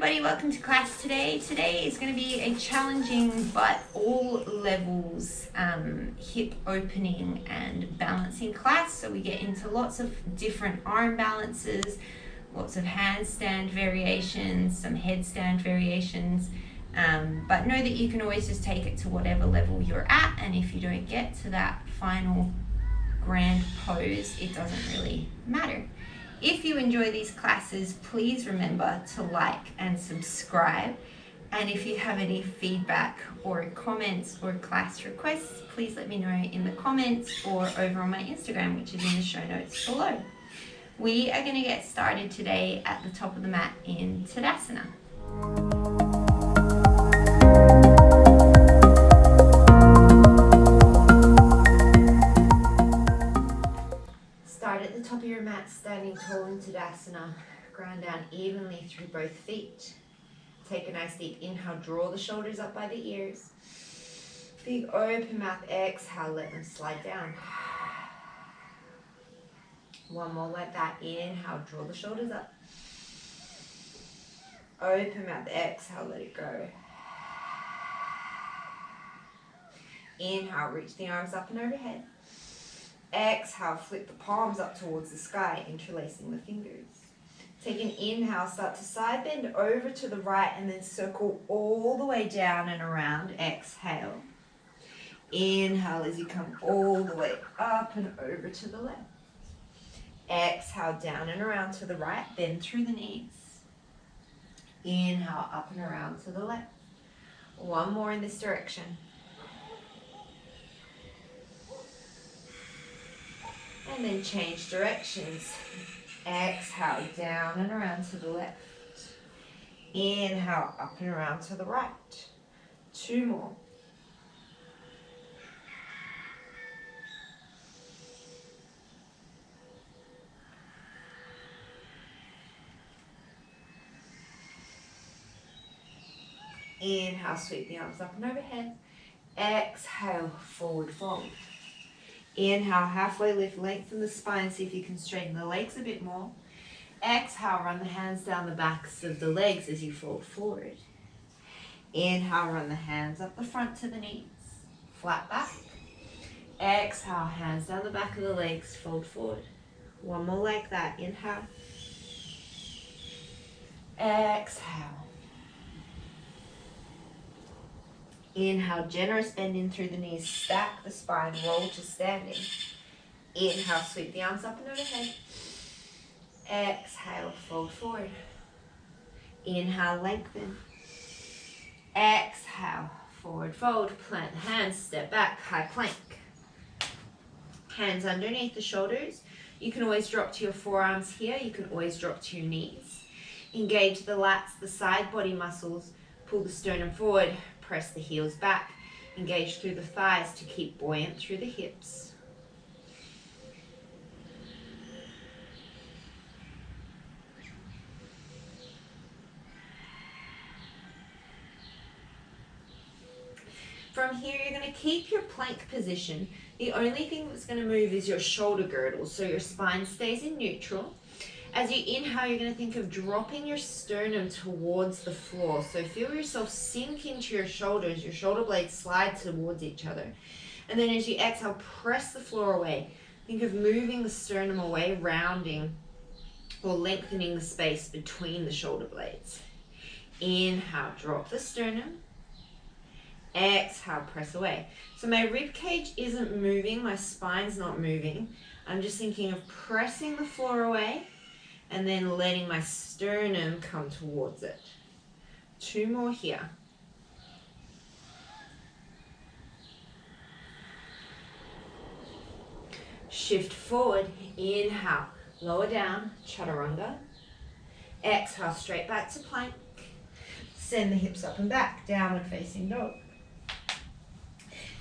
everybody, welcome to class today. Today is going to be a challenging but all levels hip opening and balancing class. So we get into lots of different arm balances, lots of handstand variations, some headstand variations, but know that you can always just take it to whatever level you're at, and if you don't get to that final grand pose, it doesn't really matter. If you enjoy these classes, please remember to like and subscribe. And if you have any feedback or comments or class requests, please let me know in the comments or over on my Instagram, which is in the show notes below. We are going to get started today at the top of the mat in Tadasana. Start at the top of your mat, standing tall in Tadasana. Ground down evenly through both feet. Take a nice deep inhale, draw the shoulders up by the ears. Big open mouth, exhale, let them slide down. One more like that. Inhale, draw the shoulders up. Open mouth, exhale, let it go. Inhale, reach the arms up and overhead. Exhale, flip the palms up towards the sky, interlacing the fingers. Take an inhale, start to side bend over to the right and then circle all the way down and around. Exhale. Inhale as you come all the way up and over to the left. Exhale, down and around to the right, bend through the knees. Inhale, up and around to the left. One more in this direction. And then change directions. Exhale, down and around to the left. Inhale, up and around to the right. Two more. Inhale, sweep the arms up and overhead. Exhale, forward fold. Inhale, halfway lift, lengthen the spine, see if you can straighten the legs a bit more. Exhale, run the hands down the backs of the legs as you fold forward. Inhale, run the hands up the front to the knees, flat back. Exhale, hands down the back of the legs, fold forward. One more like that. Inhale. Exhale. Inhale, generous bend in through the knees, stack the spine, roll to standing. Inhale, sweep the arms up and overhead. Exhale, fold forward. Inhale, lengthen. Exhale, forward fold, plant the hands, step back, high plank. Hands underneath the shoulders. You can always drop to your forearms here. You can always drop to your knees. Engage the lats, the side body muscles. Pull the sternum forward. Press the heels back, engage through the thighs to keep buoyant through the hips. From here, you're going to keep your plank position. The only thing that's going to move is your shoulder girdle, so your spine stays in neutral. As you inhale, you're going to think of dropping your sternum towards the floor. So feel yourself sink into your shoulders. Your shoulder blades slide towards each other. And then as you exhale, press the floor away. Think of moving the sternum away, rounding or lengthening the space between the shoulder blades. Inhale, drop the sternum. Exhale, press away. So my rib cage isn't moving, my spine's not moving. I'm just thinking of pressing the floor away and then letting my sternum come towards it. Two more here. Shift forward, inhale, lower down, chaturanga. Exhale, straight back to plank. Send the hips up and back, downward facing dog.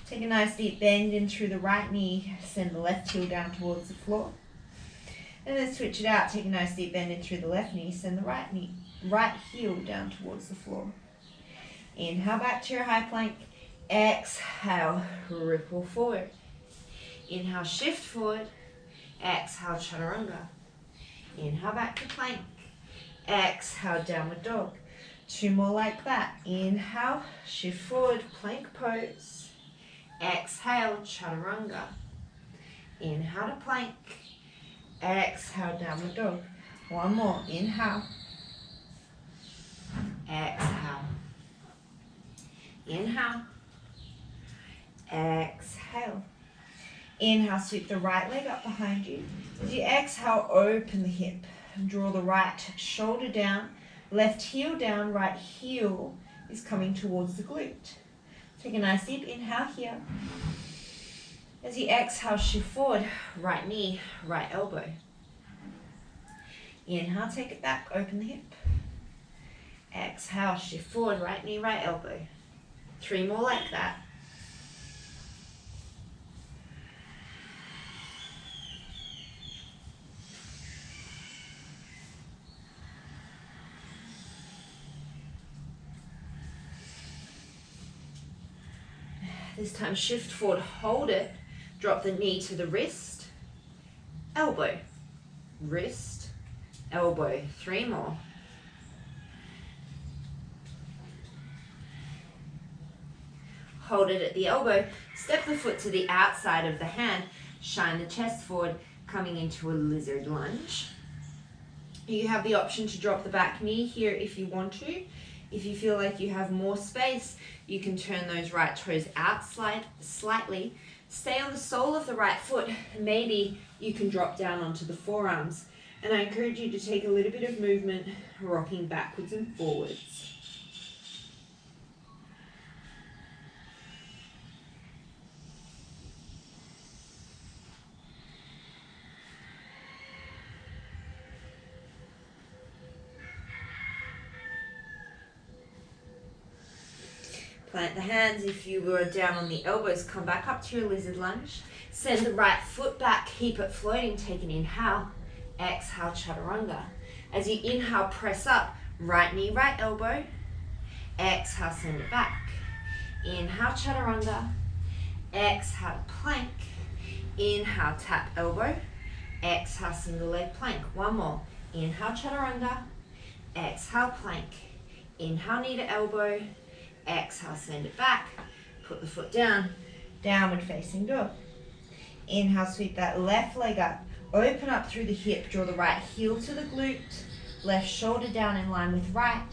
Take a nice deep bend in through the right knee, send the left heel down towards the floor. And then switch it out, take a nice deep bend in through the left knee, send the right heel down towards the floor. Inhale back to your high plank. Exhale, ripple forward. Inhale, shift forward. Exhale, chaturanga. Inhale back to plank. Exhale, downward dog. 2 more like that. Inhale, shift forward, plank pose. Exhale, chaturanga. Inhale to plank. Exhale, downward dog. 1 more. Inhale. Exhale. Inhale. Exhale. Inhale, sweep the right leg up behind you. As you exhale, open the hip. Draw the right shoulder down. Left heel down, right heel is coming towards the glute. Take a nice deep inhale here. As you exhale, shift forward, right knee, right elbow. Inhale, take it back, open the hip. Exhale, shift forward, right knee, right elbow. 3 more like that. This time shift forward, hold it, drop the knee to the wrist, elbow, wrist, elbow. 3 more. Hold it at the elbow, step the foot to the outside of the hand, shine the chest forward, coming into a lizard lunge. You have the option to drop the back knee here if you want to. If you feel like you have more space, you can turn those right toes out slightly. Stay on the sole of the right foot. Maybe you can drop down onto the forearms. And I encourage you to take a little bit of movement, rocking backwards and forwards. Plant the hands. If you were down on the elbows, come back up to your lizard lunge. Send the right foot back, keep it floating. Take an inhale, exhale, chaturanga. As you inhale, press up, right knee, right elbow. Exhale, send it back. Inhale, chaturanga. Exhale, plank. Inhale, tap elbow. Exhale, single leg plank. 1 more. Inhale, chaturanga. Exhale, plank. Inhale, knee to elbow. Exhale, send it back. Put the foot down. Downward facing dog. Inhale, sweep that left leg up. Open up through the hip. Draw the right heel to the glute. Left shoulder down in line with right.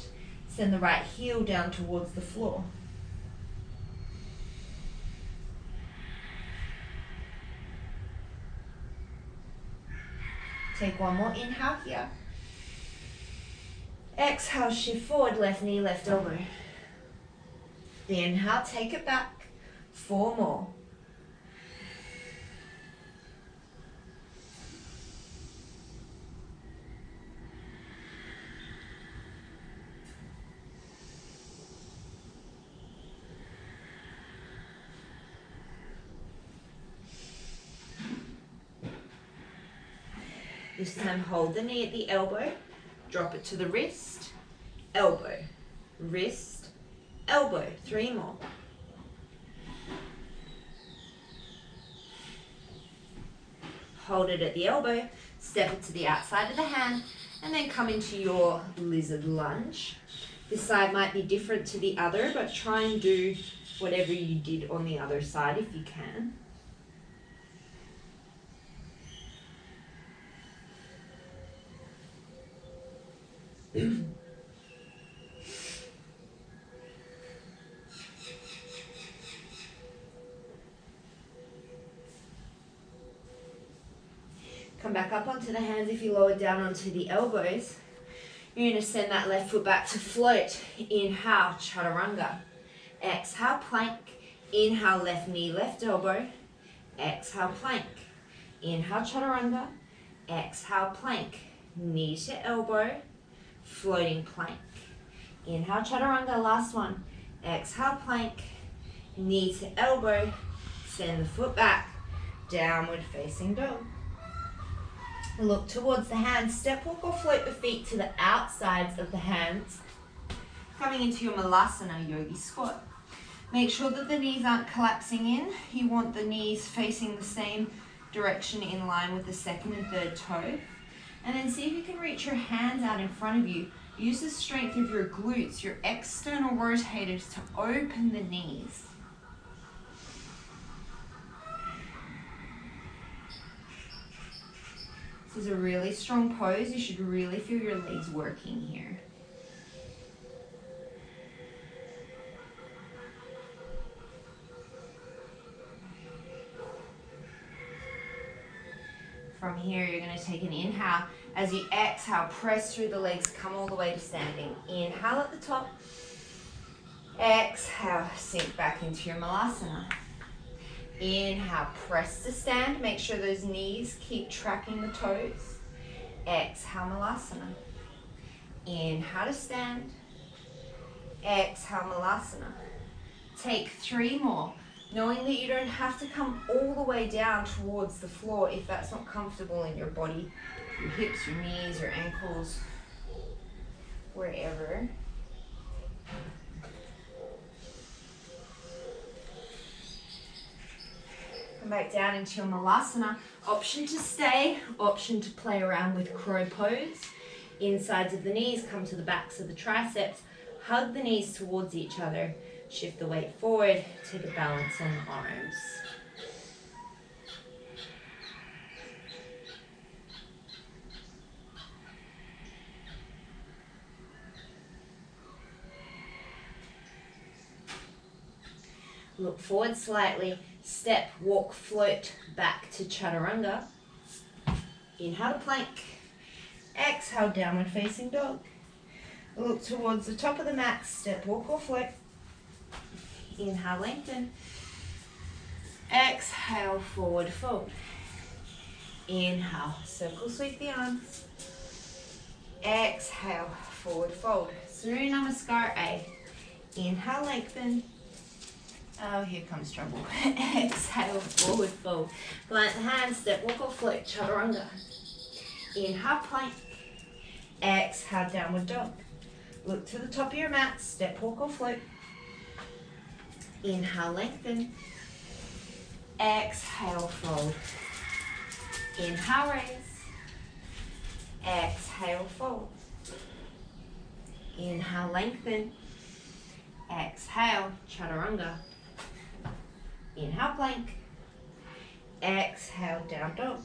Send the right heel down towards the floor. Take 1 more inhale here. Exhale, shift forward, left knee, left elbow. Inhale, take it back. 4 more. This time hold the knee at the elbow, drop it to the wrist, elbow, wrist, elbow. 3 more. Hold it at the elbow, step it to the outside of the hand, and then come into your lizard lunge. This side might be different to the other, but try and do whatever you did on the other side if you can. Come back up onto the hands. If you lower down onto the elbows, you're going to send that left foot back to float. Inhale, chaturanga. Exhale, plank. Inhale, left knee, left elbow. Exhale, plank. Inhale, chaturanga. Exhale, plank. Knee to elbow. Floating plank. Inhale, chaturanga. Last one. Exhale, plank. Knee to elbow. Send the foot back. Downward facing dog. Look towards the hands. Step, walk, or float the feet to the outsides of the hands. Coming into your Malasana Yogi squat. Make sure that the knees aren't collapsing in. You want the knees facing the same direction in line with the second and third toe. And then see if you can reach your hands out in front of you Use the strength of your glutes, your external rotators, to open the knees. This is a really strong pose. You should really feel your legs working here. From here, you're going to take an inhale. As you exhale, press through the legs, come all the way to standing. Inhale at the top. Exhale, sink back into your malasana. Inhale, press to stand. Make sure those knees keep tracking the toes. Exhale, malasana. Inhale to stand. Exhale, malasana. Take 3 more. Knowing that you don't have to come all the way down towards the floor if that's not comfortable in your body. Your hips, your knees, your ankles, wherever. Come back down into your malasana. Option to stay, option to play around with crow pose. Insides of the knees come to the backs of the triceps. Hug the knees towards each other. Shift the weight forward, take a balance on the arms. Look forward slightly, step, walk, float back to chaturanga. Inhale to plank. Exhale, downward facing dog. Look towards the top of the mat, step, walk or float. Inhale, lengthen. Exhale, forward fold. Inhale, circle sweep the arms. Exhale, forward fold. Surya Namaskar A. Inhale, lengthen. Oh, here comes trouble. Exhale, forward fold. Plant the hands, step, walk or float, chaturanga. Inhale, plank. Exhale, downward dog. Look to the top of your mat, step, walk or float. Inhale, lengthen. Exhale, fold. Inhale, raise. Exhale, fold. Inhale, lengthen. Exhale, chaturanga. Inhale, plank. Exhale, down dog.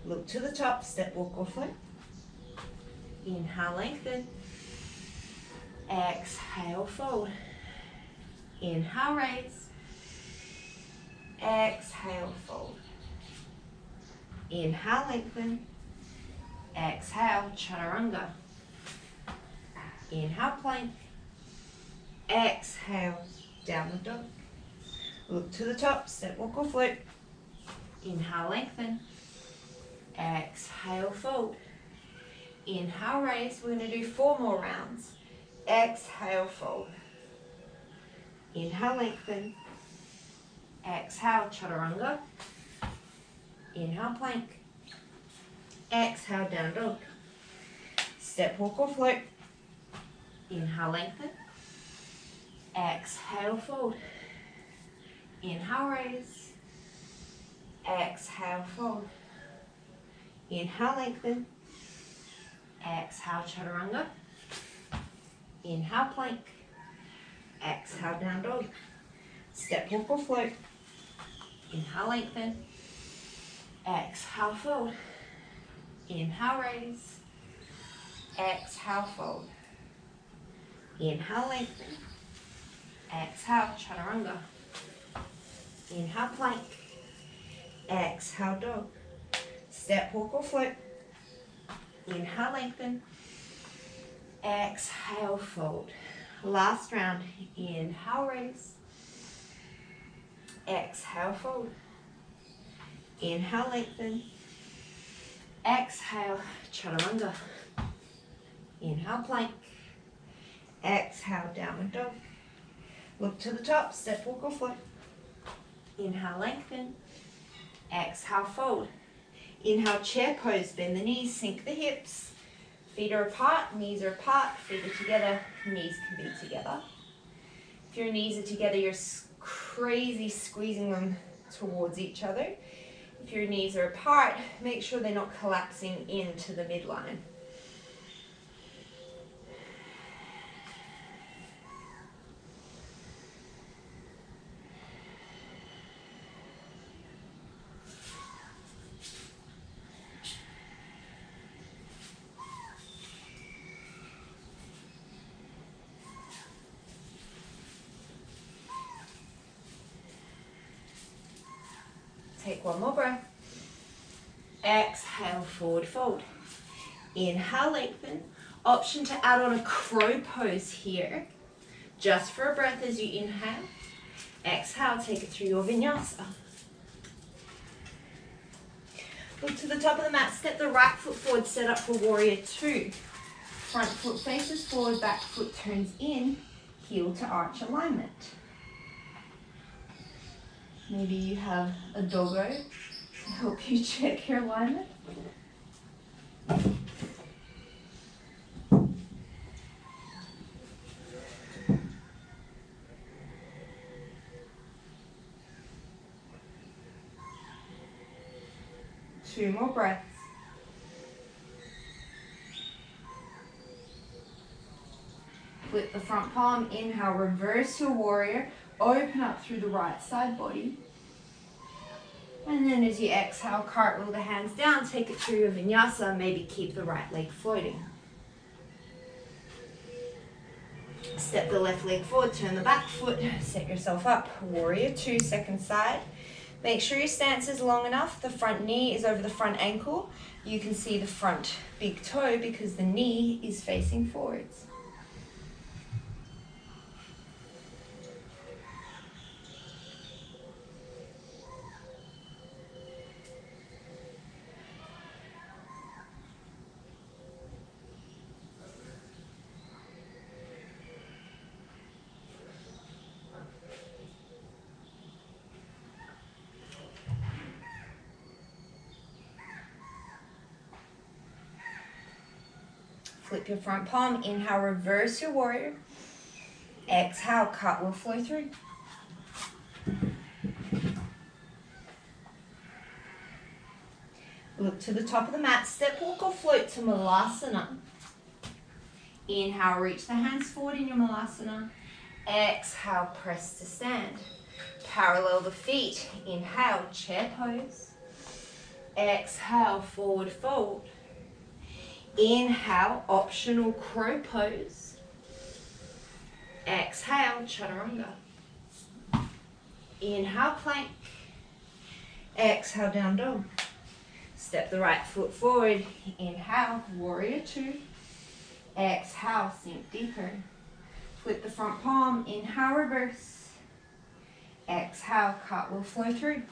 Look to the top, step, walk or float. Inhale, lengthen. Exhale, fold. Inhale, raise. Exhale, fold. Inhale, lengthen. Exhale, chaturanga. Inhale, plank. Exhale, downward dog. Look to the top, step, walk or float. Inhale, lengthen. Exhale, fold. Inhale, raise. We're going to do 4 more rounds. Exhale, fold. Inhale, lengthen. Exhale, chaturanga. Inhale, plank. Exhale, down dog. Step, walk or float. Inhale, lengthen. Exhale, fold. Inhale, raise. Exhale, fold. Inhale, lengthen. Exhale, chaturanga. Inhale, plank. Exhale, down dog. Step, walk or float. Inhale, lengthen. Exhale, fold. Inhale, raise. Exhale, fold. Inhale, lengthen. Exhale, chaturanga. Inhale, plank. Exhale, dog. Step, walk or float. Inhale, lengthen. Exhale, fold. Last round. Inhale, raise. Exhale, fold. Inhale, lengthen. Exhale, chaturanga. Inhale, plank. Exhale, downward dog. Look to the top, step, walk or float. Inhale, lengthen. Exhale, fold. Inhale, chair pose, bend the knees, sink the hips. Feet are apart, knees are apart, feet are together, knees can be together. If your knees are together, you're crazy squeezing them towards each other. If your knees are apart, make sure they're not collapsing into the midline. one more breath. Exhale, forward fold. Inhale, lengthen. Option to add on a crow pose here. Just for a breath as you inhale. Exhale, take it through your vinyasa. Look to the top of the mat, step the right foot forward, set up for warrior two. Front foot faces forward, back foot turns in, heel to arch alignment. Maybe you have a doggo to help you check your alignment. Two more breaths. Flip the front palm, inhale, reverse your warrior, open up through the right side body. And then as you exhale, cartwheel the hands down, take it through your vinyasa, maybe keep the right leg floating. Step the left leg forward, turn the back foot, set yourself up, warrior two, second side. Make sure your stance is long enough, the front knee is over the front ankle. You can see the front big toe because the knee is facing forwards. Flip your front palm, inhale, reverse your warrior. Exhale, cartwheel flow through. Look to the top of the mat, step, walk or float to Malasana. Inhale, reach the hands forward in your Malasana. Exhale, press to stand. Parallel the feet. Inhale, chair pose. Exhale, forward fold. Inhale, optional crow pose. Exhale, chaturanga. Inhale, plank. Exhale, down dog. Step the right foot forward. Inhale, warrior two. Exhale, sink deeper. Flip the front palm. Inhale, reverse. Exhale, cartwheel flow through.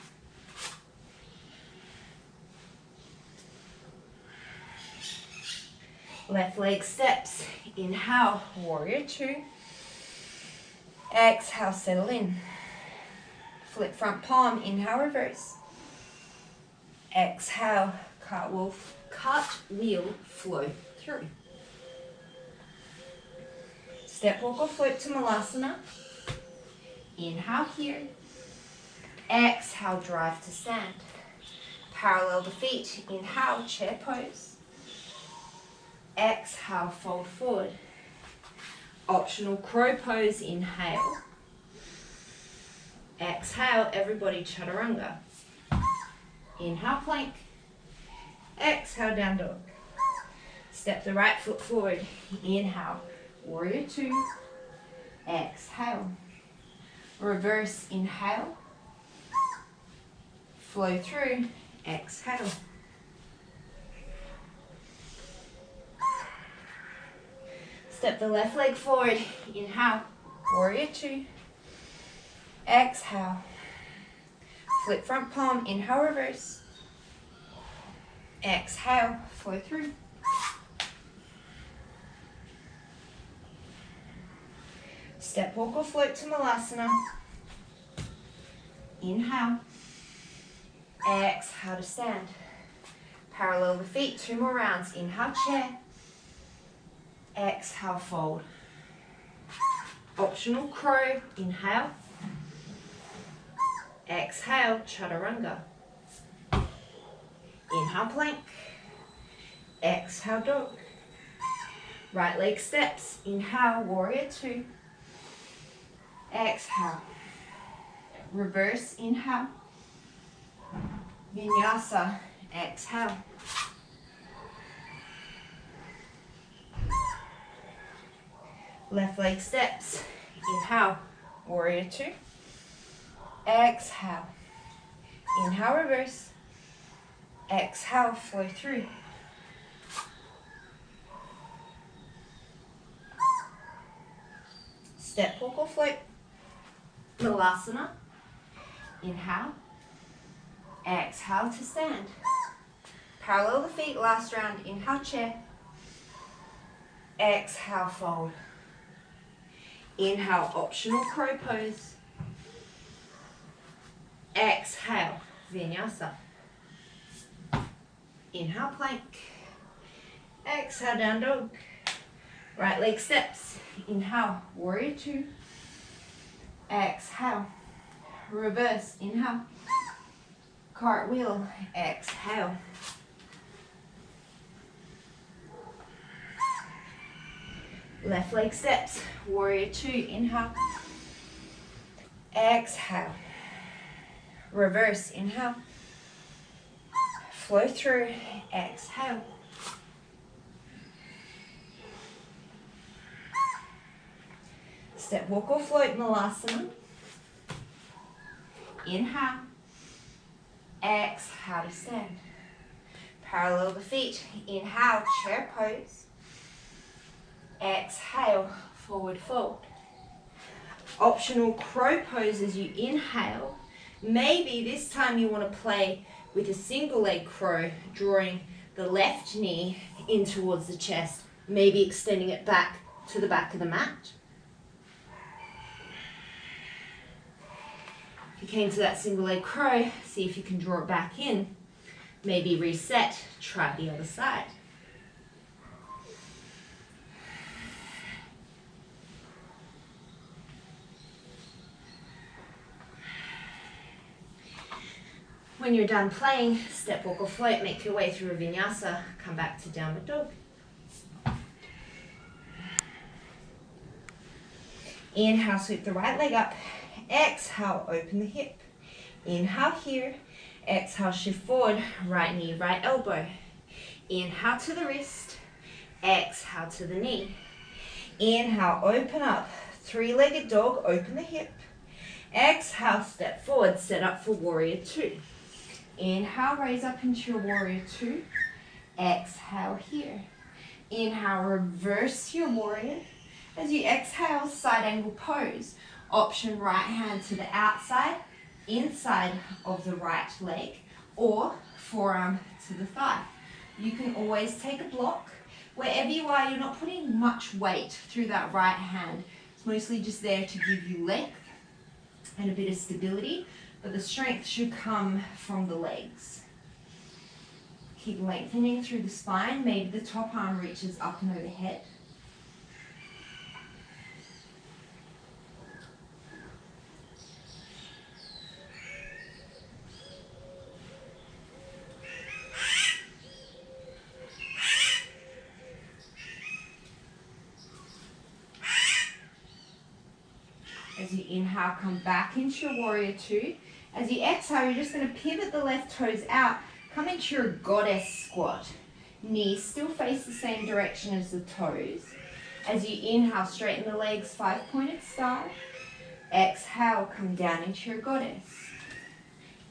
Left leg steps. Inhale, warrior two. Exhale, settle in. Flip front palm. Inhale, reverse. Exhale, cartwheel flow through. Step, walk or float to Malasana. Inhale here. Exhale, drive to stand. Parallel the feet. Inhale, chair pose. Exhale, fold forward. Optional crow pose, inhale. Exhale, everybody chaturanga. Inhale, plank. Exhale, down dog. Step the right foot forward. Inhale, warrior two. Exhale. Reverse, inhale. Flow through, exhale. Step the left leg forward. Inhale, warrior two. Exhale. Flip front palm. Inhale, reverse. Exhale, flow through. Step, walk or float to Malasana. Inhale. Exhale to stand. Parallel the feet, two more rounds. Inhale, chair. Exhale, fold. Optional crow. Inhale. Exhale, chaturanga. Inhale, plank. Exhale, dog. Right leg steps. Inhale, warrior two. Exhale. Reverse, inhale. Vinyasa, exhale. Left leg steps. Inhale, warrior two. Exhale. Inhale, reverse. Exhale, flow through. Step, walk or float. Malasana. Inhale. Exhale to stand. Parallel the feet, last round. Inhale, chair. Exhale, fold. Inhale, optional crow pose. Exhale, vinyasa. Inhale, plank. Exhale, down dog. Right leg steps. Inhale, warrior two. Exhale, reverse. Inhale, cartwheel. Exhale. Left leg steps. Warrior two. Inhale. Exhale. Reverse. Inhale. Flow through. Exhale. Step, walk or float, Malasana. Inhale. Exhale to stand. Parallel the feet. Inhale, chair pose. Exhale, forward fold. Optional crow pose as you inhale. Maybe this time you want to play with a single leg crow, drawing the left knee in towards the chest, maybe extending it back to the back of the mat. If you came to that single leg crow, see if you can draw it back in. Maybe reset, try the other side. When you're done playing, step, walk or float, make your way through a vinyasa, come back to downward dog. Inhale, sweep the right leg up. Exhale, open the hip. Inhale here. Exhale, shift forward, right knee, right elbow. Inhale to the wrist. Exhale to the knee. Inhale, open up. Three-legged dog, open the hip. Exhale, step forward, set up for warrior two. Inhale, raise up into your warrior two. Exhale here. Inhale, reverse your warrior. As you exhale, side angle pose. Option right hand to the outside, inside of the right leg, or forearm to the thigh. You can always take a block. Wherever you are, you're not putting much weight through that right hand. It's mostly just there to give you length and a bit of stability, but the strength should come from the legs. Keep lengthening through the spine. Maybe the top arm reaches up and overhead. As you inhale, come back into your warrior two. As you exhale, you're just going to pivot the left toes out. Come into your goddess squat. Knees still face the same direction as the toes. As you inhale, straighten the legs, five-pointed star. Exhale, come down into your goddess.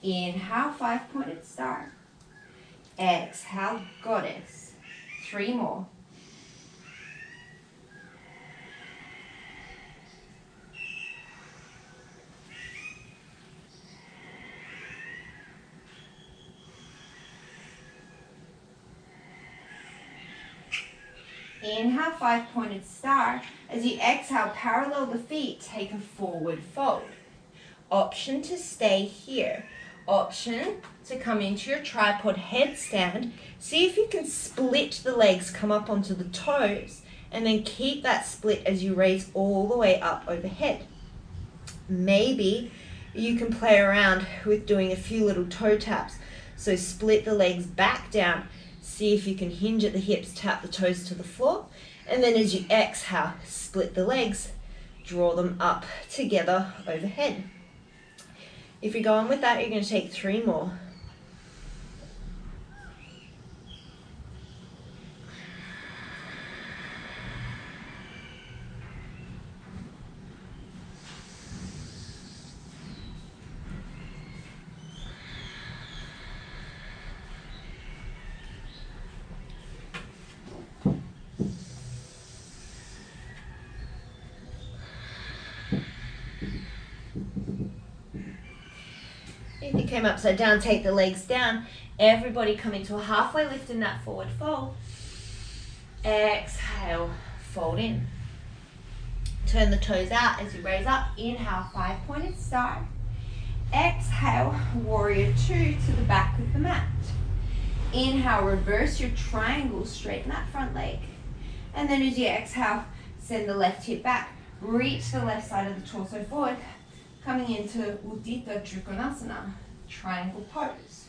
Inhale, five-pointed star. Exhale, goddess. Three more. Inhale, five-pointed star. As you exhale, parallel the feet, take a forward fold. Option to stay here. Option to come into your tripod headstand. See if you can split the legs, come up onto the toes, and then keep that split as you raise all the way up overhead. Maybe you can play around with doing a few little toe taps. So split the legs back down. See if you can hinge at the hips, tap the toes to the floor. And then as you exhale, split the legs, draw them up together overhead. If you're going with that, you're going to take three more. came upside down, take the legs down. Everybody come into a halfway lift in that forward fold. Exhale, fold in. Turn the toes out as you raise up. Inhale, 5-pointed star. Exhale, warrior 2 to the back of the mat. Inhale, reverse your triangle, straighten that front leg. And then as you exhale, send the left hip back. Reach the left side of the torso forward. Coming into Uddita Trikonasana, triangle pose.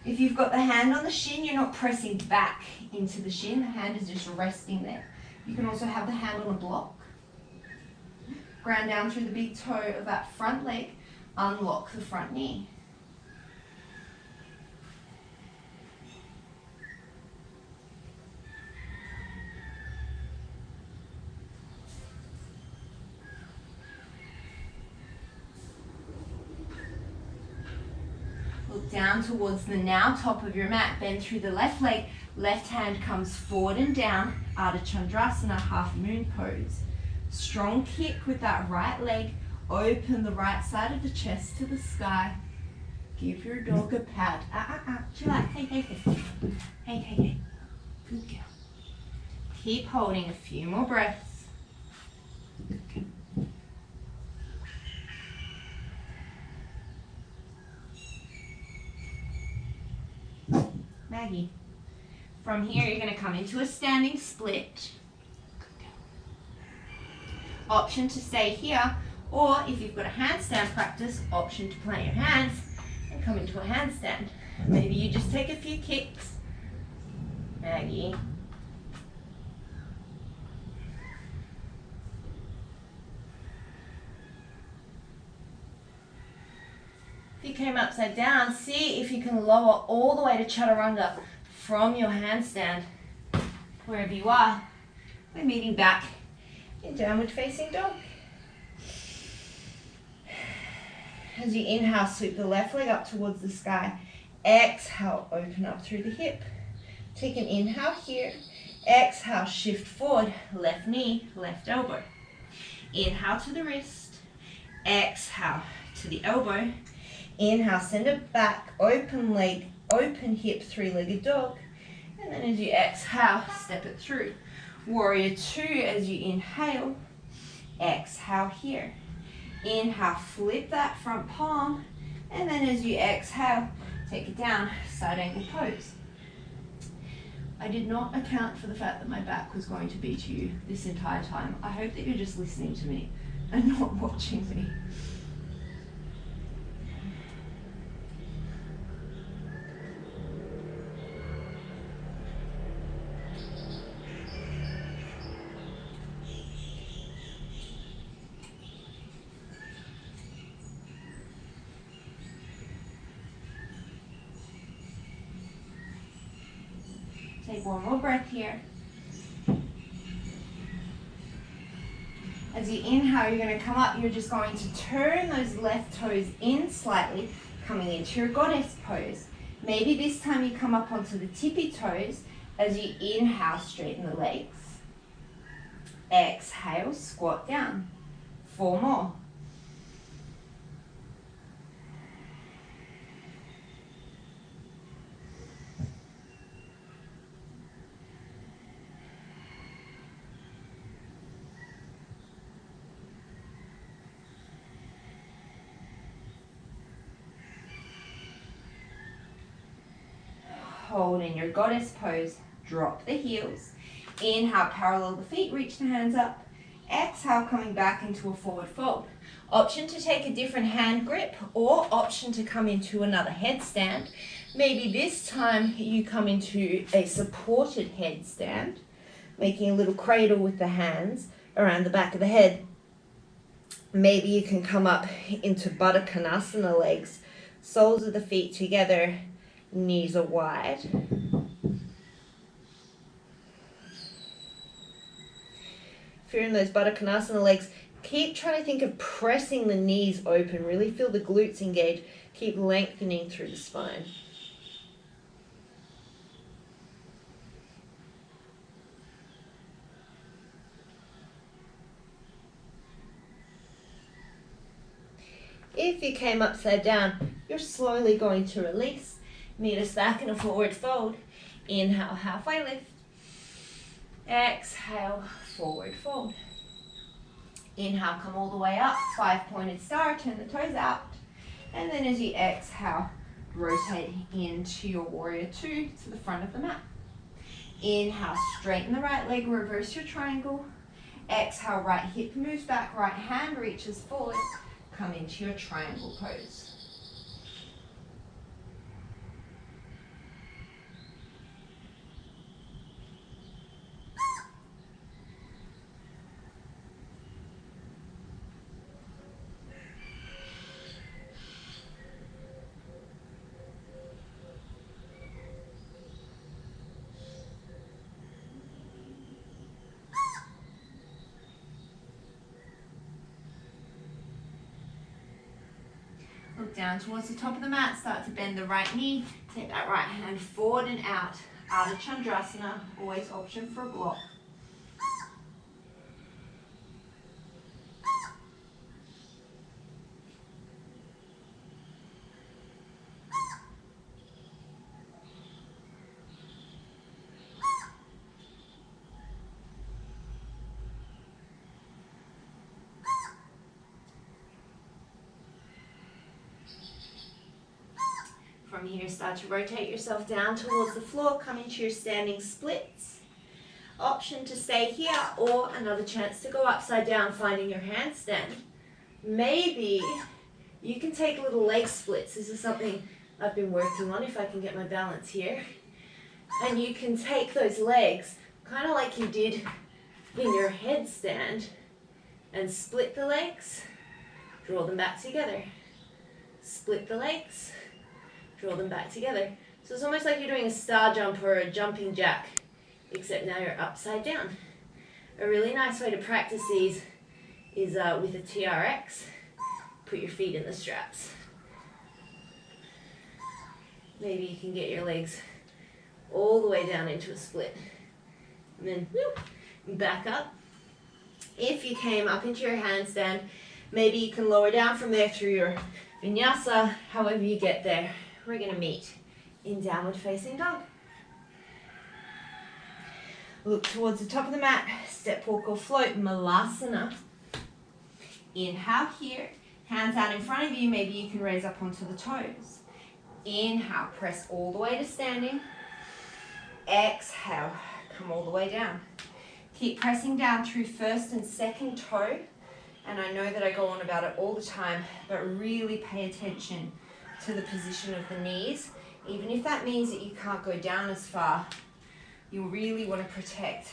If you've got the hand on the shin, you're not pressing back into the shin. The hand is just resting there. You can also have the hand on a block. Ground down through the big toe of that front leg. Unlock the front knee. Look down towards the now top of your mat. Bend through the left leg. Left hand comes forward and down. Ardha Chandrasana, half moon pose. Strong kick with that right leg. Open the right side of the chest to the sky. Give your dog a pat. Chill out. Hey. Good girl. Keep holding a few more breaths. Maggie. From here, you're going to come into a standing split. Option to stay here, or if you've got a handstand practice, option to plant your hands and come into a handstand. Maybe you just take a few kicks. Maggie. If you came upside down, see if you can lower all the way to chaturanga from your handstand. Wherever you are, we're meeting back in downward facing dog. As you inhale, sweep the left leg up towards the sky. Exhale, open up through the hip. Take an inhale here. Exhale, shift forward, left knee, left elbow. Inhale to the wrist. Exhale to the elbow. Inhale, send it back, open leg, open hip, three-legged dog. And then as you exhale, step it through. Warrior 2 as you inhale. Exhale here. Inhale, flip that front palm. And then as you exhale, take it down, side angle pose. I did not account for the fact that my back was going to be to you this entire time. I hope that you're just listening to me and not watching me. Take one more breath here. As you inhale, you're going to come up. You're just going to turn those left toes in slightly, coming into your goddess pose. Maybe this time you come up onto the tippy toes. As you inhale, straighten the legs. Exhale, squat down. 4 more. Hold in your goddess pose, drop the heels. Inhale, parallel the feet, reach the hands up. Exhale, coming back into a forward fold. Option to take a different hand grip or option to come into another headstand. Maybe this time you come into a supported headstand, making a little cradle with the hands around the back of the head. Maybe you can come up into Baddha Konasana legs, soles of the feet together, knees are wide. If you're in those Baddha Konasana legs, keep trying to think of pressing the knees open. Really feel the glutes engage. Keep lengthening through the spine. If you came upside down, you're slowly going to release. Meet us back in a forward fold. Inhale, halfway lift. Exhale, forward fold. Inhale, come all the way up, 5-pointed star, turn the toes out. And then as you exhale, rotate into your warrior two to the front of the mat. Inhale, straighten the right leg, reverse your triangle. Exhale, right hip moves back, right hand reaches forward. Come into your triangle pose. Look down towards the top of the mat, start to bend the right knee, take that right hand forward and out. Ardha Chandrasana, always option for a block. From here, start to rotate yourself down towards the floor, come into your standing splits. Option to stay here or another chance to go upside down, finding your handstand. Maybe you can take little leg splits. This is something I've been working on, if I can get my balance here. And you can take those legs, kind of like you did in your headstand, and split the legs, draw them back together. Split the legs, draw them back together. So it's almost like you're doing a star jump or a jumping jack, except now you're upside down. A really nice way to practice these is with a TRX. Put your feet in the straps. Maybe you can get your legs all the way down into a split. And then whoop, back up. If you came up into your handstand, maybe you can lower down from there through your vinyasa, however you get there. We're going to meet in downward facing dog. Look towards the top of the mat, step, walk or float, malasana. Inhale here, hands out in front of you, maybe you can raise up onto the toes. Inhale, press all the way to standing. Exhale, come all the way down. Keep pressing down through first and second toe. And I know that I go on about it all the time, but really pay attention to the position of the knees. Even if that means that you can't go down as far, you really want to protect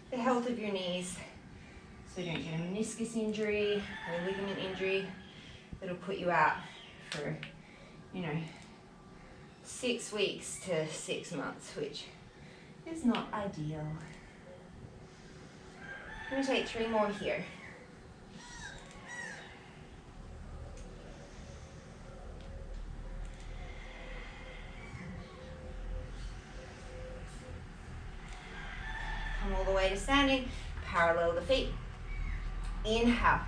the health of your knees so you don't get a meniscus injury or a ligament injury that'll put you out for, 6 weeks to 6 months, which is not ideal. I'm going to take 3 more here. Come all the way to standing, parallel the feet. Inhale,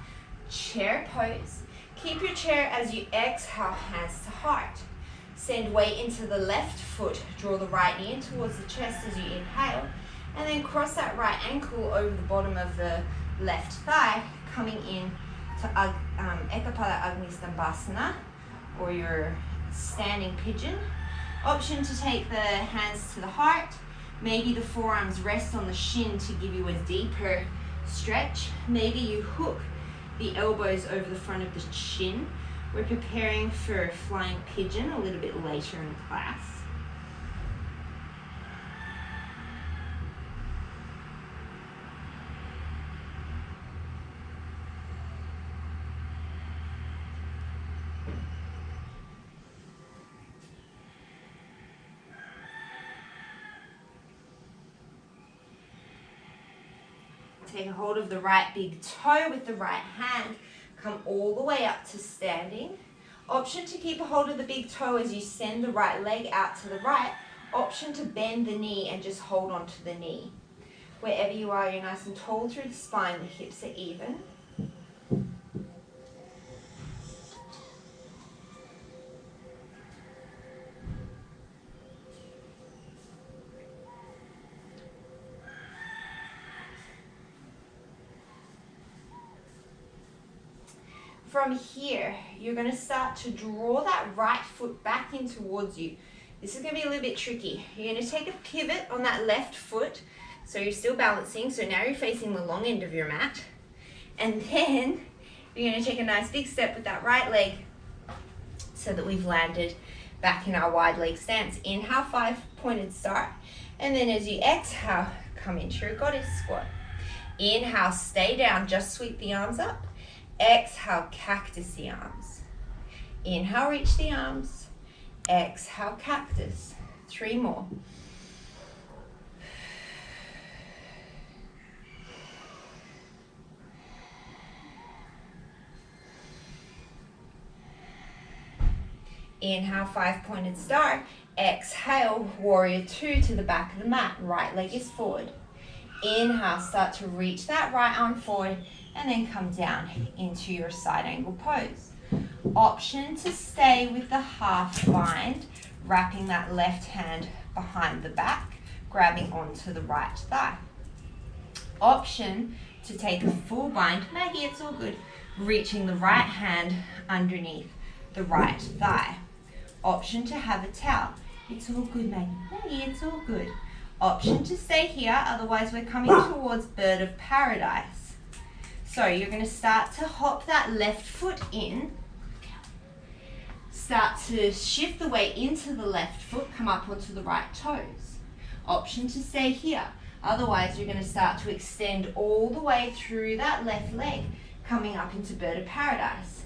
chair pose. Keep your chair as you exhale, hands to heart. Send weight into the left foot, draw the right knee in towards the chest as you inhale, and then cross that right ankle over the bottom of the left thigh, coming in to Ekapada Agni Stambhasana, or your standing pigeon. Option to take the hands to the heart. Maybe the forearms rest on the shin to give you a deeper stretch. Maybe you hook the elbows over the front of the shin. We're preparing for flying pigeon a little bit later in class. Take a hold of the right big toe with the right hand. Come all the way up to standing. Option to keep a hold of the big toe as you send the right leg out to the right. Option to bend the knee and just hold on to the knee. Wherever you are, you're nice and tall through the spine. The hips are even. From here, you're going to start to draw that right foot back in towards you. This is going to be a little bit tricky. You're going to take a pivot on that left foot, so you're still balancing. So now you're facing the long end of your mat. And then you're going to take a nice big step with that right leg so that we've landed back in our wide leg stance. Inhale, 5-pointed start. And then as you exhale, come into your goddess squat. Inhale, stay down, just sweep the arms up. Exhale, cactus the arms. Inhale, reach the arms. Exhale, cactus. 3 more. Inhale, 5-pointed star. Exhale, warrior 2 to the back of the mat. Right leg is forward. Inhale, start to reach that right arm forward and then come down into your side angle pose. Option to stay with the half bind, wrapping that left hand behind the back, grabbing onto the right thigh. Option to take a full bind, Maggie, it's all good, reaching the right hand underneath the right thigh. Option to have a towel. It's all good, Maggie. Maggie, it's all good. Option to stay here, otherwise we're coming towards bird of paradise. So you're going to start to hop that left foot in. Start to shift the weight into the left foot, come up onto the right toes. Option to stay here. Otherwise, you're going to start to extend all the way through that left leg, coming up into bird of paradise.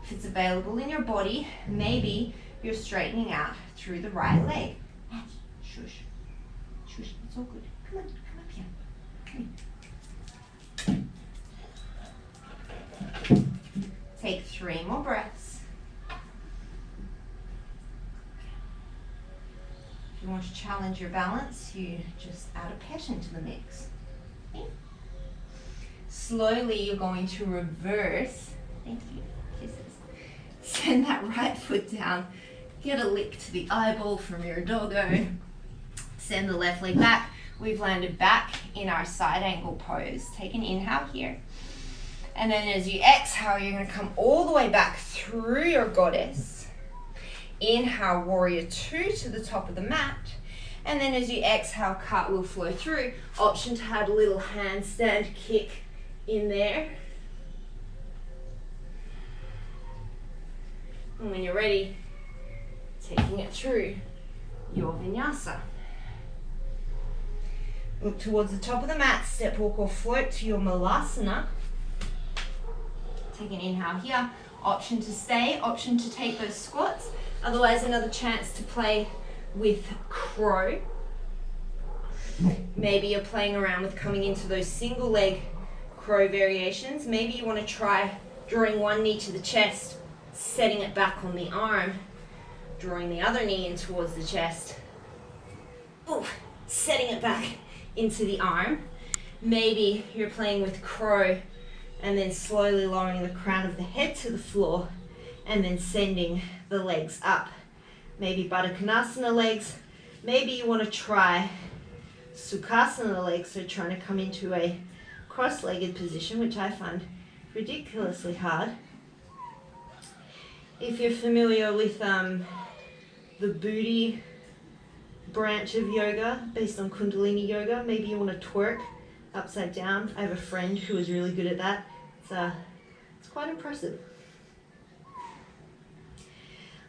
If it's available in your body, maybe you're straightening out through the right leg. Shush. Shush, it's all good. Come on, come up here. Come here. Take 3 more breaths. If you want to challenge your balance, you just add a pet into the mix. Okay. Slowly, you're going to reverse. Thank you. Kisses. Send that right foot down. Get a lick to the eyeball from your doggo. Send the left leg back. We've landed back in our side angle pose. Take an inhale here. And then as you exhale, you're going to come all the way back through your goddess. Inhale, warrior 2 to the top of the mat. And then as you exhale, cartwheel flow through. Option to have a little handstand kick in there. And when you're ready, taking it through your vinyasa. Look towards the top of the mat, step, walk or float to your malasana. Take an inhale here. Option to stay, option to take those squats. Otherwise, another chance to play with crow. Maybe you're playing around with coming into those single leg crow variations. Maybe you want to try drawing one knee to the chest, setting it back on the arm, drawing the other knee in towards the chest. Ooh, setting it back into the arm. Maybe you're playing with crow and then slowly lowering the crown of the head to the floor and then sending the legs up. Maybe Baddha Konasana legs. Maybe you want to try Sukhasana legs, so trying to come into a cross-legged position, which I find ridiculously hard. If you're familiar with the booty branch of yoga based on Kundalini yoga, maybe you want to twerk upside down. I have a friend who is really good at that. It's quite impressive.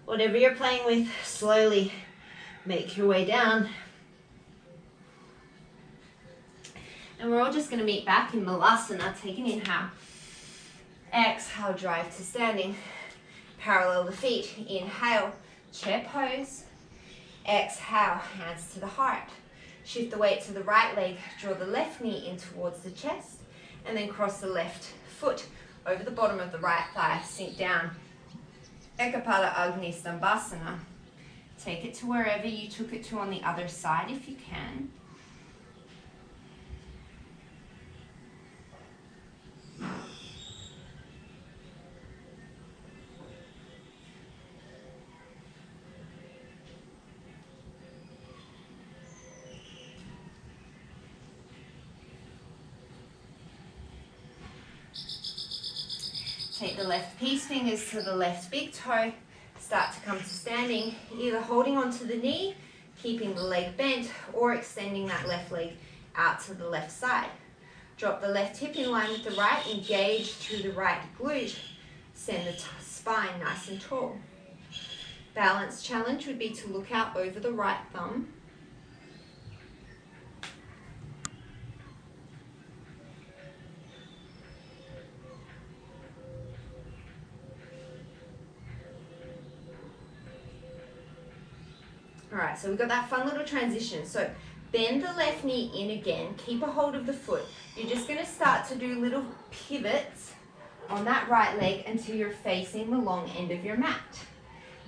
Whatever you're playing with, slowly make your way down. And we're all just going to meet back in Malasana. Take an inhale. Exhale, drive to standing. Parallel the feet. Inhale, chair pose. Exhale, hands to the heart. Shift the weight to the right leg. Draw the left knee in towards the chest. And then cross the left foot over the bottom of the right thigh. Sink down. Ekapada Agni Stambhasana. Take it to wherever you took it to on the other side if you can. Take the left peace fingers to the left big toe. Start to come to standing, either holding onto the knee, keeping the leg bent, or extending that left leg out to the left side. Drop the left hip in line with the right, engage through the right glute. Send the spine nice and tall. Balance challenge would be to look out over the right thumb. All right, so we've got that fun little transition. So bend the left knee in again, keep a hold of the foot. You're just gonna start to do little pivots on that right leg until you're facing the long end of your mat.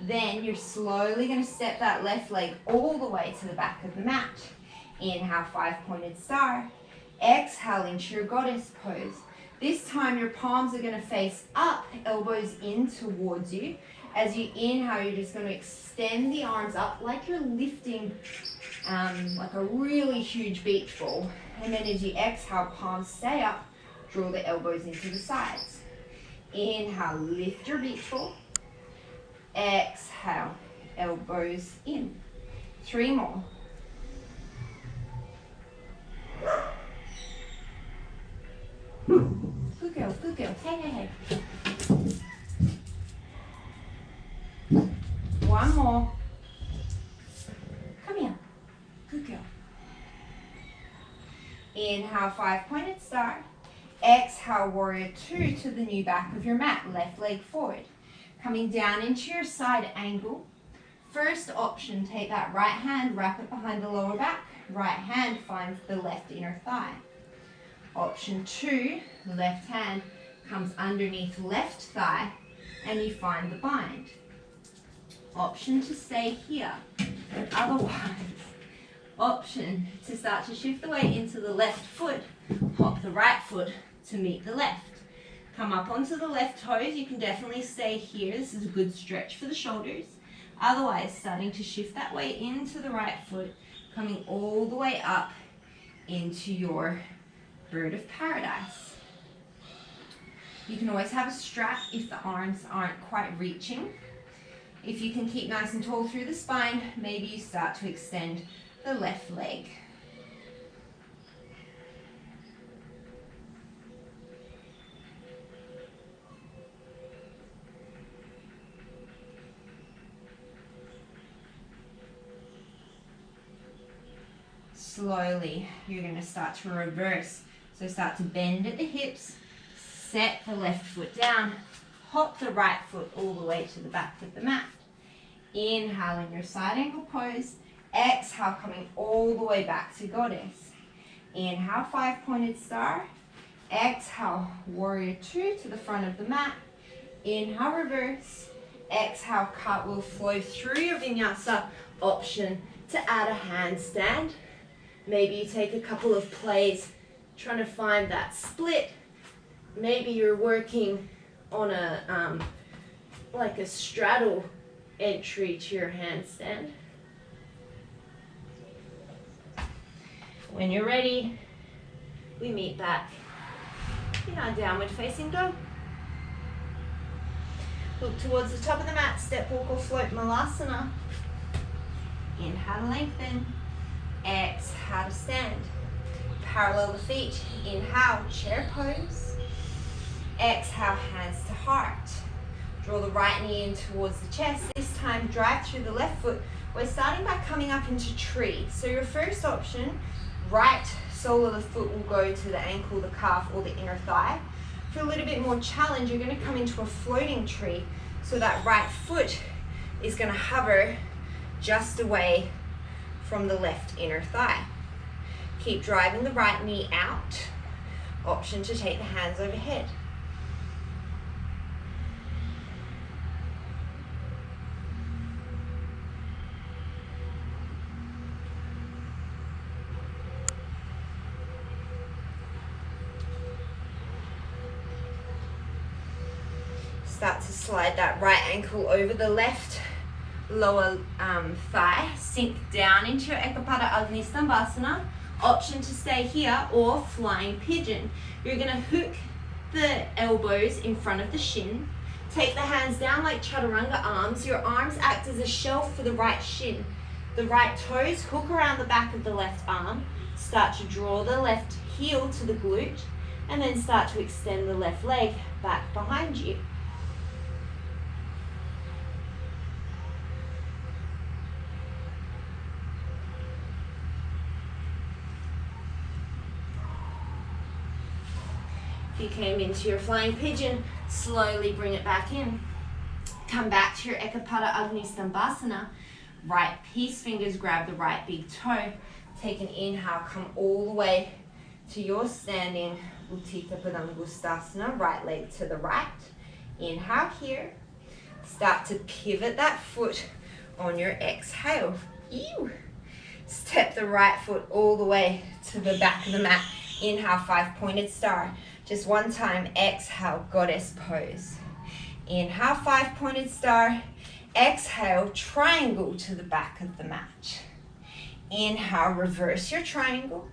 Then you're slowly gonna step that left leg all the way to the back of the mat. Inhale, 5-pointed star. Exhale into your goddess pose. This time your palms are gonna face up, elbows in towards you. As you inhale, you're just gonna extend the arms up like you're lifting like a really huge beach ball. And then as you exhale, palms stay up, draw the elbows into the sides. Inhale, lift your beach ball. Exhale, elbows in. 3 more. Good girl, good girl. Hey, hey, hey. 1 more. Come here. Good girl. Inhale, 5-pointed star. Exhale, warrior 2 to the new back of your mat. Left leg forward. Coming down into your side angle. First option, take that right hand, wrap it behind the lower back. Right hand finds the left inner thigh. Option 2, left hand comes underneath left thigh and you find the bind. Option to stay here. Otherwise, option to start to shift the weight into the left foot, hop the right foot to meet the left. Come up onto the left toes. You can definitely stay here. This is a good stretch for the shoulders. Otherwise, starting to shift that weight into the right foot, coming all the way up into your bird of paradise. You can always have a strap if the arms aren't quite reaching. If you can keep nice and tall through the spine, maybe you start to extend the left leg. Slowly, you're going to start to reverse. So start to bend at the hips, set the left foot down, hop the right foot all the way to the back of the mat. Inhale in your side angle pose. Exhale, coming all the way back to goddess. Inhale, 5-pointed star. Exhale, warrior 2 to the front of the mat. Inhale, reverse. Exhale, cartwheel flow through your vinyasa. Option to add a handstand. Maybe you take a couple of plays trying to find that split. Maybe you're working on a like a straddle entry to your handstand. When you're ready, we meet back in our downward facing dog. Look towards the top of the mat, step, walk or float malasana. Inhale, lengthen. Exhale to stand. Parallel the feet. Inhale, chair pose. Exhale, hands to heart. Draw the right knee in towards the chest. This time, drive through the left foot. We're starting by coming up into tree. So your first option, right sole of the foot will go to the ankle, the calf, or the inner thigh. For a little bit more challenge, you're going to come into a floating tree. So that right foot is going to hover just away from the left inner thigh. Keep driving the right knee out. Option to take the hands overhead. Start to slide that right ankle over the left lower thigh. Sink down into your Ekapada Agni Stambhasana. Option to stay here or flying pigeon. You're going to hook the elbows in front of the shin. Take the hands down like chaturanga arms. Your arms act as a shelf for the right shin. The right toes hook around the back of the left arm. Start to draw the left heel to the glute, and then start to extend the left leg back behind you. If you came into your flying pigeon, slowly bring it back in. Come back to your Ekapada Agni Stambhasana. Right peace fingers grab the right big toe. Take an inhale, come all the way to your standing Utthita Padangusthasana, right leg to the right. Inhale here. Start to pivot that foot on your exhale. Ew. Step the right foot all the way to the back of the mat. Inhale, 5-pointed star. Just one time, exhale, goddess pose. Inhale, 5-pointed star. Exhale, triangle to the back of the mat. Inhale, reverse your triangle.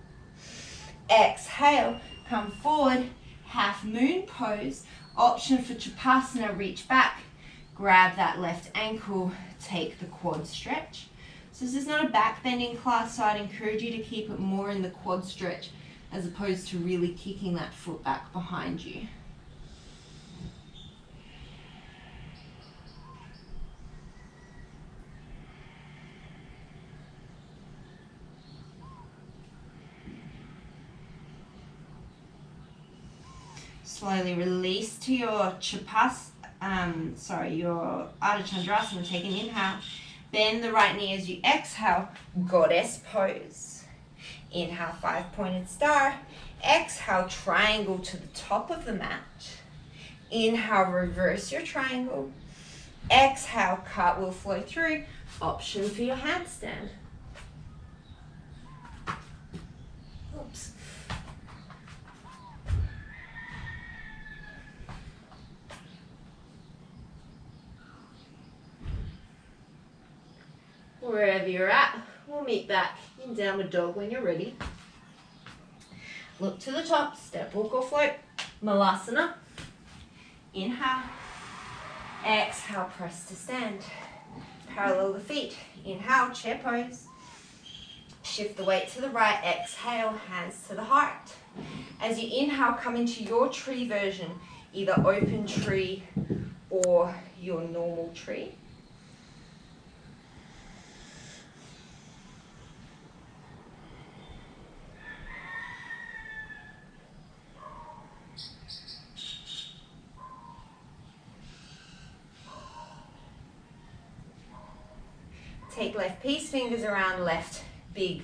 Exhale, come forward, half moon pose. Option for Chapasana, reach back. Grab that left ankle, take the quad stretch. So this is not a back bending class, so I'd encourage you to keep it more in the quad stretch as opposed to really kicking that foot back behind you. Slowly release to your your Ardha Chandrasana. Take an inhale. Bend the right knee as you exhale, goddess pose. Inhale, 5-pointed star. Exhale, triangle to the top of the mat. Inhale, reverse your triangle. Exhale, cartwheel flow through. Option for your handstand. Oops. Wherever you're at, we'll meet back in downward dog when you're ready. Look to the top, step, walk or float. Malasana. Inhale. Exhale, press to stand. Parallel the feet. Inhale, chair pose. Shift the weight to the right. Exhale, hands to the heart. As you inhale, come into your tree version, either open tree or your normal tree. Take left peace fingers around left big,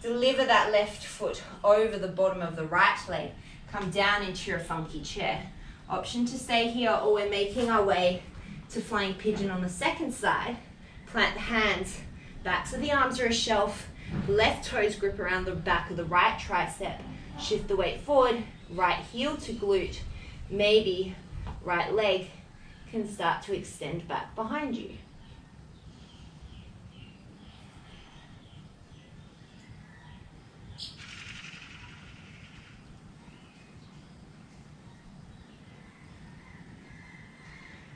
deliver that left foot over the bottom of the right leg. Come down into your funky chair. Option to stay here, or we're making our way to flying pigeon on the second side. Plant the hands, backs of the arms are a shelf, left toes grip around the back of the right tricep. Shift the weight forward, right heel to glute. Maybe right leg can start to extend back behind you.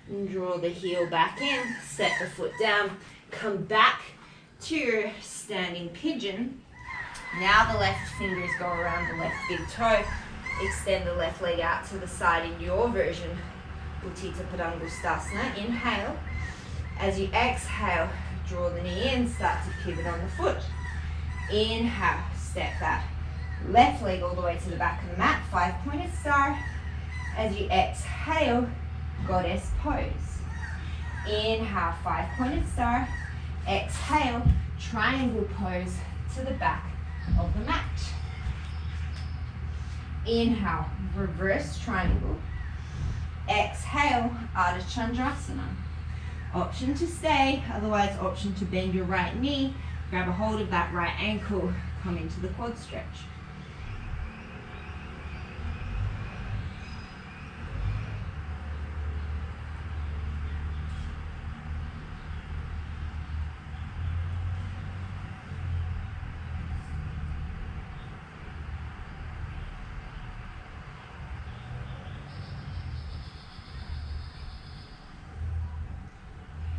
And draw the heel back in, set the foot down, come back to your standing pigeon. Now the left fingers go around the left big toe. Extend the left leg out to the side in your version. Utthita Padangusthasana. Inhale. As you exhale, draw the knee in, start to pivot on the foot. Inhale, step that left leg all the way to the back of the mat, 5-pointed star. As you exhale, goddess pose. Inhale, 5-pointed star. Exhale, triangle pose to the back of the mat. Inhale, reverse triangle. Exhale, Ardha Chandrasana. Option to stay, otherwise option to bend your right knee, grab a hold of that right ankle, come into the quad stretch.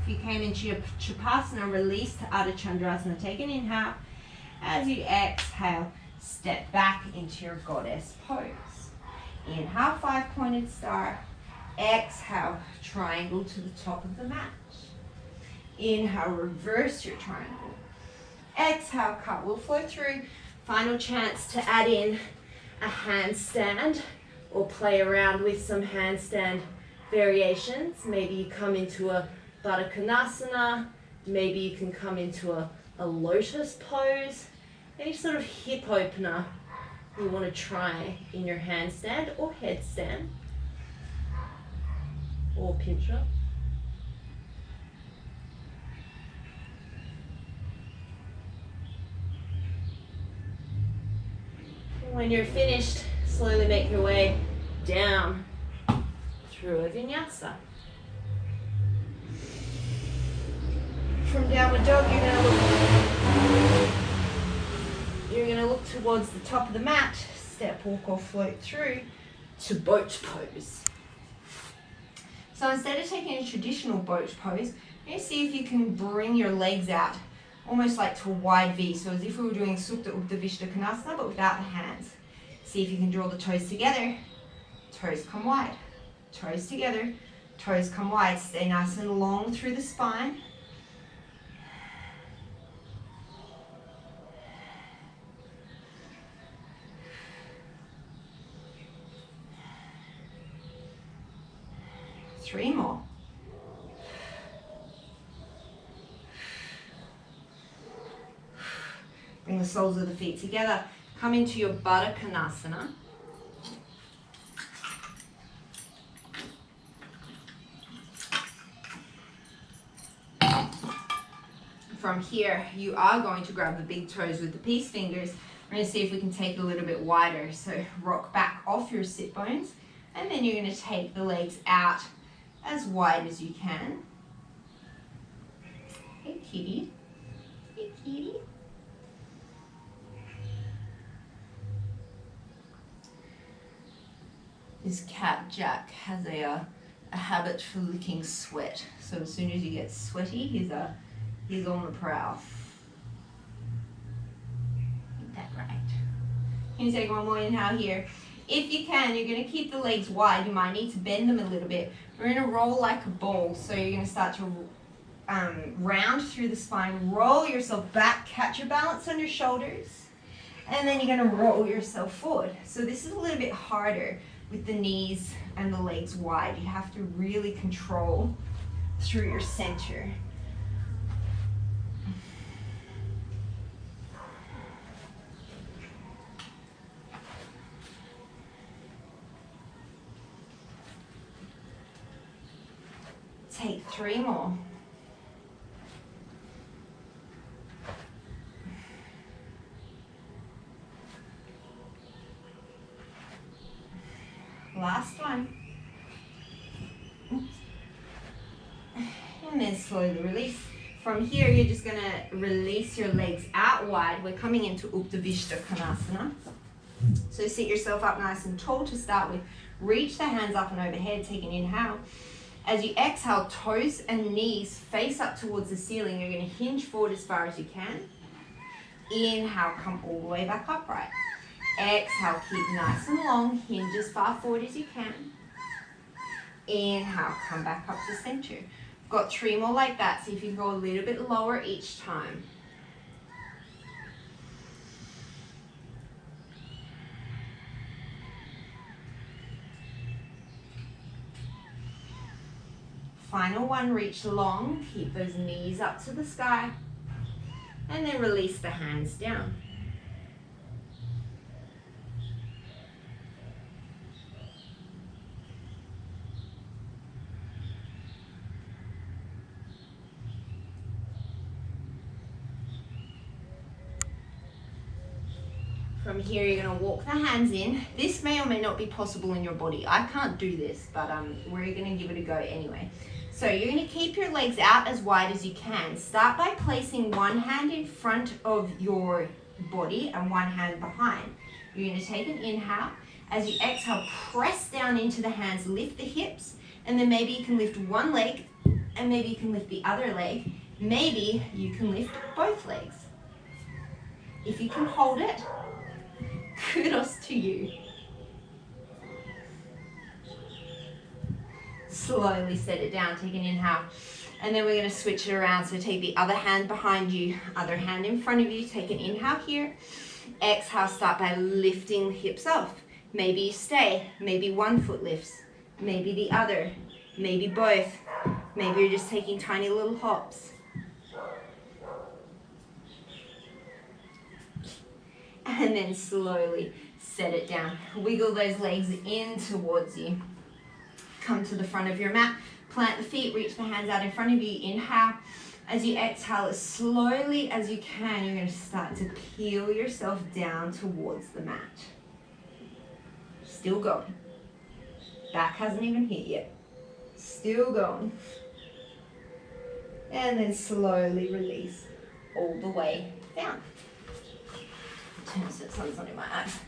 If you came into your Chapasana, release to Ardha Chandrasana. Take an inhale. As you exhale, step back into your goddess pose. Inhale, 5-pointed star. Exhale, triangle to the top of the mat. Inhale, reverse your triangle. Exhale, cartwheel flow through. Final chance to add in a handstand or play around with some handstand variations. Maybe you come into a Baddha Konasana. Maybe you can come into a lotus pose. Any sort of hip opener you want to try in your handstand or headstand or pinch up. When you're finished, slowly make your way down through a vinyasa. From downward dog, you're going to look towards the top of the mat, step, walk or float through to boat pose. So instead of taking a traditional boat pose, you see if you can bring your legs out almost like to a wide V, so as if we were doing Supta Upta Vishta Konasana but without the hands. See if you can draw the toes together, toes come wide, toes together, toes come wide. Stay nice and long through the spine. Three more. Bring the soles of the feet together. Come into your Baddha Konasana. From here, you are going to grab the big toes with the peace fingers. We're going to see if we can take it a little bit wider. So rock back off your sit bones, and then you're going to take the legs out as wide as you can. Hey kitty. Hey kitty. This cat Jack has a habit for licking sweat. So as soon as he gets sweaty, he's on the prowl. Get that right. Can you take one more inhale here? If you can, you're going to keep the legs wide. You might need to bend them a little bit. We're going to roll like a ball. So you're going to start to round through the spine. Roll yourself back. Catch your balance on your shoulders. And then you're going to roll yourself forward. So this is a little bit harder with the knees and the legs wide. You have to really control through your center. Take three more. Last one. And then slowly release. From here, you're just going to release your legs out wide. We're coming into Upta Vishta Konasana. So sit yourself up nice and tall to start with. Reach the hands up and overhead. Take an inhale. As you exhale, toes and knees face up towards the ceiling. You're going to hinge forward as far as you can. Inhale, come all the way back upright. Exhale, keep nice and long. Hinge as far forward as you can. Inhale, come back up to center. Got three more like that. See if you can go a little bit lower each time. Final one, reach long, keep those knees up to the sky, and then release the hands down. From here, you're going to walk the hands in. This may or may not be possible in your body. I can't do this, but we're going to give it a go anyway. So you're going to keep your legs out as wide as you can. Start by placing one hand in front of your body and one hand behind. You're going to take an inhale. As you exhale, press down into the hands, lift the hips, and then maybe you can lift one leg And maybe you can lift the other leg. Maybe you can lift both legs. If you can hold it, kudos to you. Slowly set it down, take an inhale. And then we're going to switch it around. So take the other hand behind you, other hand in front of you. Take an inhale here. Exhale, start by lifting the hips off. Maybe you stay, maybe one foot lifts, maybe the other, maybe both. Maybe you're just taking tiny little hops. And then slowly set it down. Wiggle those legs in towards you. Come to the front of your mat. Plant the feet, reach the hands out in front of you. Inhale. As you exhale as slowly as you can, you're going to start to peel yourself down towards the mat. Still going. Back hasn't even hit yet. Still going. And then slowly release all the way down. Turn so the sun's not in my eyes.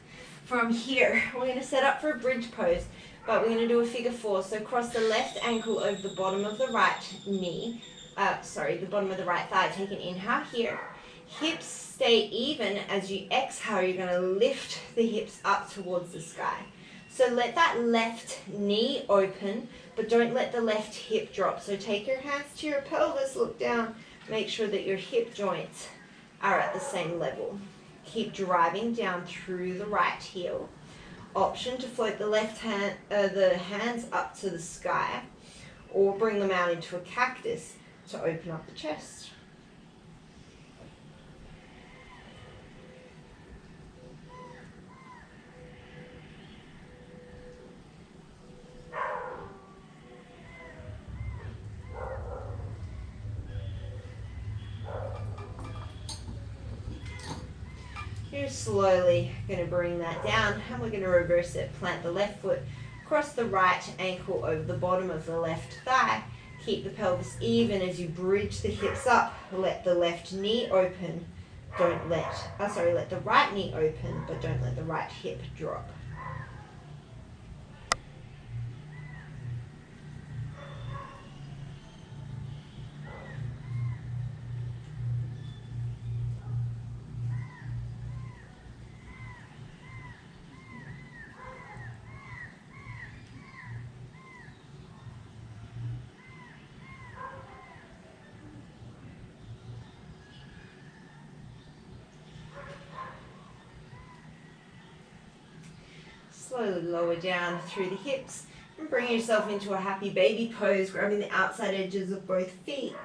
From here, we're going to set up for a bridge pose, but we're going to do a figure four. So cross the left ankle over the bottom of the right knee. The bottom of the right thigh. Take an inhale here. Hips stay even. As you exhale, you're going to lift the hips up towards the sky. So let that left knee open, but don't let the left hip drop. So take your hands to your pelvis, look down, make sure that your hip joints are at the same level. Keep driving down through the right heel. Option to float the left hand, the hands up to the sky, or bring them out into a cactus to open up the chest. You're slowly going to bring that down, and we're going to reverse it. Plant the left foot, cross the right ankle over the bottom of the left thigh. Keep the pelvis even as you bridge the hips up. Let the left knee open. Let the right knee open, but don't let the right hip drop. Slowly lower down through the hips and bring yourself into a happy baby pose, grabbing the outside edges of both feet.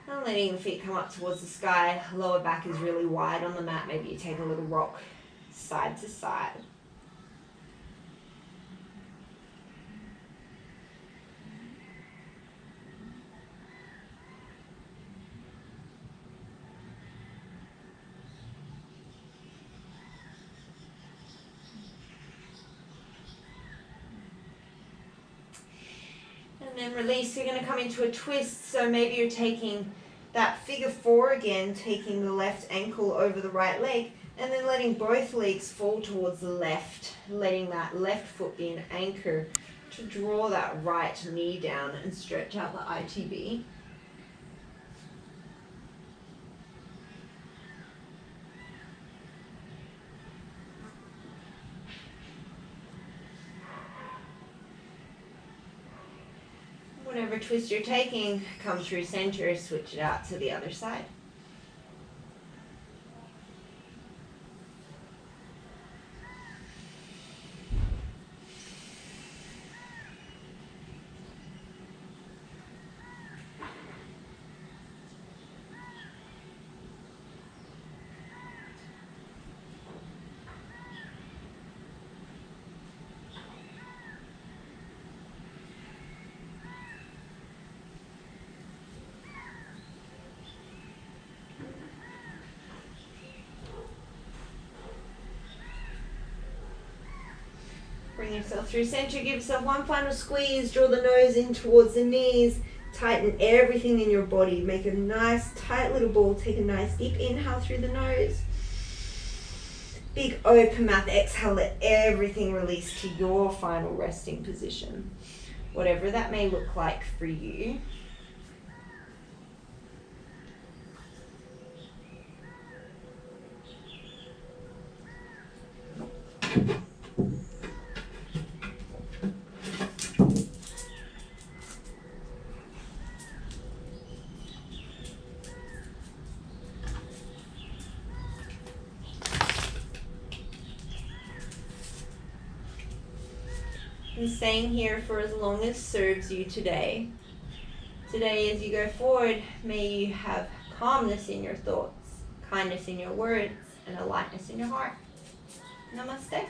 And letting the feet come up towards the sky. Lower back is really wide on the mat. Maybe you take a little rock side to side. And then release. You're going to come into a twist. So maybe you're taking that figure four again, taking the left ankle over the right leg, and then letting both legs fall towards the left, letting that left foot be an anchor to draw that right knee down and stretch out the ITB. Whatever twist you're taking, come through center, switch it out to the other side. Bring yourself through center, give yourself one final squeeze, draw the nose in towards the knees, tighten everything in your body, make a nice tight little ball, take a nice deep inhale through the nose, big open mouth exhale, let everything release to your final resting position. whatever that may look like for you. And staying here for as long as serves you today. Today, as you go forward, may you have calmness in your thoughts, kindness in your words, and a lightness in your heart. Namaste.